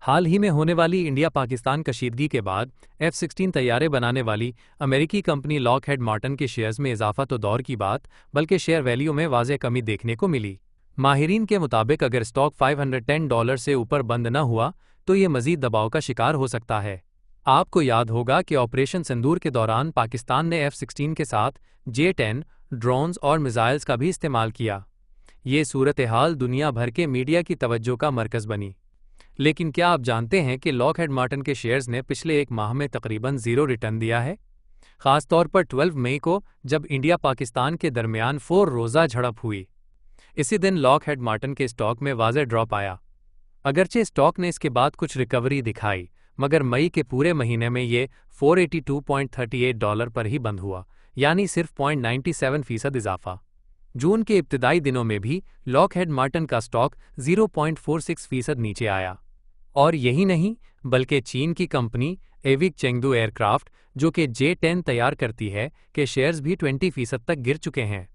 हाल ही में होने वाली इंडिया पाकिस्तान कशीदगी के बाद F-16 तैयारे बनाने वाली अमेरिकी कंपनी लॉकहेड मार्टिन के शेयर्स में इजाफा तो दौर की बात, बल्कि शेयर वैल्यू में वाज़ेह कमी देखने को मिली। माहिरीन के मुताबिक अगर स्टॉक $510 से ऊपर बंद न हुआ तो ये मजीद दबाव का शिकार हो सकता है। आपको याद होगा कि ऑपरेशन सिंदूर के दौरान पाकिस्तान ने F-16 के साथ J-10 ड्रोन्स और मिसाइल्स का भी इस्तेमाल किया। ये सूरत हाल दुनिया भर के मीडिया की तवज्जो का मरकज़ बनी। लेकिन क्या आप जानते हैं कि लॉकहेड मार्टिन के शेयर्स ने पिछले एक माह में तकरीबन ज़ीरो रिटर्न दिया है? ख़ास तौर पर 12 मई को जब इंडिया पाकिस्तान के दरमियान 4 रोज़ा झड़प हुई। इसी दिन लॉकहेड मार्टिन के स्टॉक में वाज़ेह ड्रॉप आया। अगरचे स्टॉक ने इसके बाद कुछ रिकवरी दिखाई, मगर मई के पूरे महीने में ये $482.38 पर ही बंद हुआ, यानी सिर्फ 0.97% इजाफा। जून के इब्तिदाई दिनों में भी लॉकहेड मार्टिन का स्टॉक 0.46% नीचे आया। और यही नहीं, बल्कि चीन की कंपनी एविक चेंगडू एयरक्राफ्ट, जो कि J-10 तैयार करती है, के शेयर्स भी 20% तक गिर चुके हैं।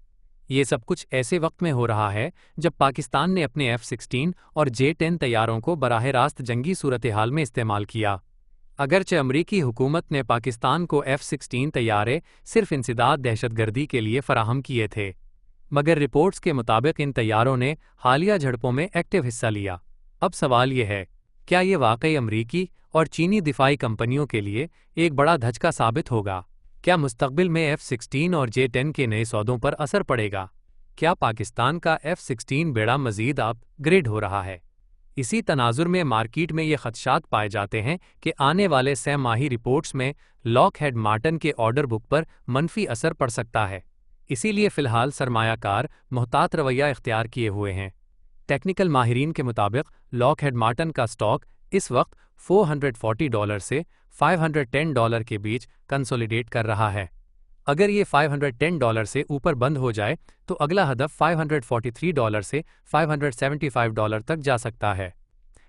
ये सब कुछ ऐसे वक्त में हो रहा है जब पाकिस्तान ने अपने F-16 और J-10 तैयारों को बराह रास्त जंगी सूरत हाल में इस्तेमाल किया। अगरचे अमरीकी हुकूमत ने पाकिस्तान को F-16 तैयारे सिर्फ इंसदाद दहशतगर्दी के लिए फराहम किए थे, मगर रिपोर्ट्स के मुताबिक इन तैयारों ने हालिया झड़पों में एक्टिव हिस्सा लिया। अब सवाल ये है, क्या ये वाकई अमरीकी और चीनी दिफाई कंपनियों के लिए एक बड़ा धचका साबित होगा? क्या मुस्तकबिल में F-16 और J-10 के नए सौदों पर असर पड़ेगा? क्या पाकिस्तान का F-16 बेड़ा मजीद अपग्रेड हो रहा है? इसी तनाजुर में मार्केट में ये खदशात पाए जाते हैं कि आने वाले सह माही रिपोर्ट्स में लॉकहेड मार्टिन के ऑर्डर बुक पर मनफी असर पड़ सकता है। इसीलिए फ़िलहाल सरमायाकार मोहतात रवैया इख्तियार किए हुए हैं। टेक्निकल माहिरीन के मुताबिक लॉकहेड मार्टिन का स्टॉक इस वक्त $440 से $510 के बीच कंसोलिडेट कर रहा है। अगर ये $510 से ऊपर बंद हो जाए तो अगला हदफ $543 से $575 तक जा सकता है।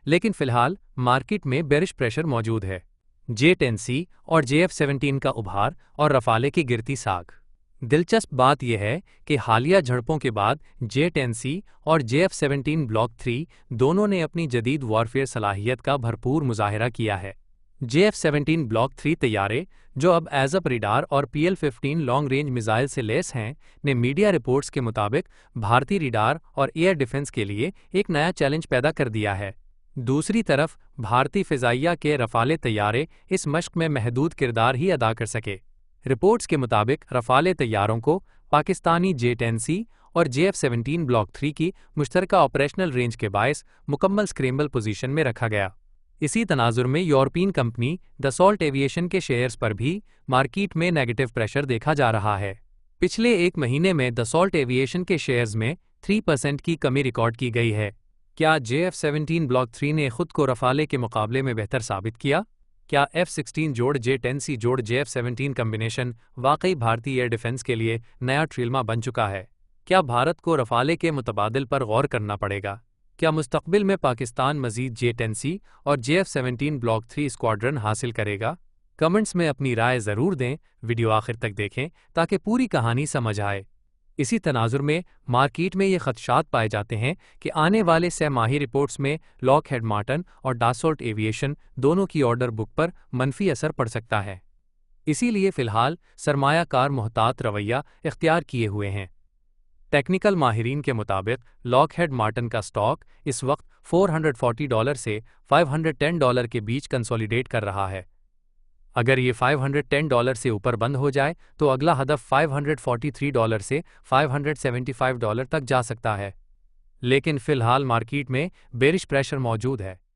लेकिन फ़िलहाल मार्केट में बेरिश प्रेशर मौजूद है। J-10C और JF-17 का उभार और रफाले की गिरती साख। दिलचस्प बात यह है कि हालिया झड़पों के बाद J-10C और JF-17 ब्लॉक 3 दोनों ने अपनी जदीद वॉरफेयर सलाहियत का भरपूर मुजाहिरा किया है। JF-17 ब्लॉक 3 तैयारे, जो अब एज़अप रिडार और PL-15 लॉन्ग रेंज मिसाइल से लैस हैं, ने मीडिया रिपोर्ट्स के मुताबिक भारतीय रिडार और एयर डिफेंस के लिए एक नया चैलेंज पैदा कर दिया है। दूसरी तरफ भारतीय फ़िज़ाइया के रफ़ाले तैयारे इस मश्क में महदूद किरदार ही अदा कर सके। रिपोर्ट्स के मुताबिक रफ़ाले तैयारों को पाकिस्तानी J-10C और JF-17 ब्लॉक 3 की मुश्तरका ऑपरेशनल रेंज के बायस मुकम्मल स्क्रैम्बल पोजीशन में रखा गया। इसी तनाजुर में यूरोपियन कंपनी दसॉल्ट एविएशन के शेयर्स पर भी मार्केट में नेगेटिव प्रेशर देखा जा रहा है। पिछले एक महीने में दसॉल्ट एविएशन के शेयर्स में 3% की कमी रिकॉर्ड की गई है। क्या JF-17 ब्लॉक 3 ने खुद को रफ़ाले के मुकाबले में बेहतर साबित किया? क्या F-16 जोड़ J-10C जोड़ JF-17 कम्बिनेशन वाकई भारतीय एयर डिफेंस के लिए नया ट्रिल्मा बन चुका है? क्या भारत को रफ़ाले के मुतबादिल पर गौर करना पड़ेगा? क्या मुस्तकबिल में पाकिस्तान मजीद J-10C और JF-17 ब्लॉक 3 स्क्वाड्रन हासिल करेगा? कमेंट्स में अपनी राय ज़रूर दें, वीडियो आखिर तक देखें ताकि पूरी कहानी समझ आए। इसी तनाजुर में मार्केट में ये खदशात पाए जाते हैं कि आने वाले सह माही रिपोर्ट्स में लॉकहेड मार्टिन और दसॉल्ट एविएशन दोनों की ऑर्डर बुक पर मनफी असर पड़ सकता है। इसीलिए फ़िलहाल सरमायाकार मोहतात रवैया इख्तियार किए हुए हैं। टेक्निकल माहिरीन के मुताबिक लॉकहेड मार्टिन का स्टॉक इस वक्त $440 से $510 के बीच कंसोलिडेट कर रहा है। अगर ये $510 से ऊपर बंद हो जाए तो अगला हदफ $543 से $575 तक जा सकता है। लेकिन फ़िलहाल मार्केट में बेरिश प्रेशर मौजूद है।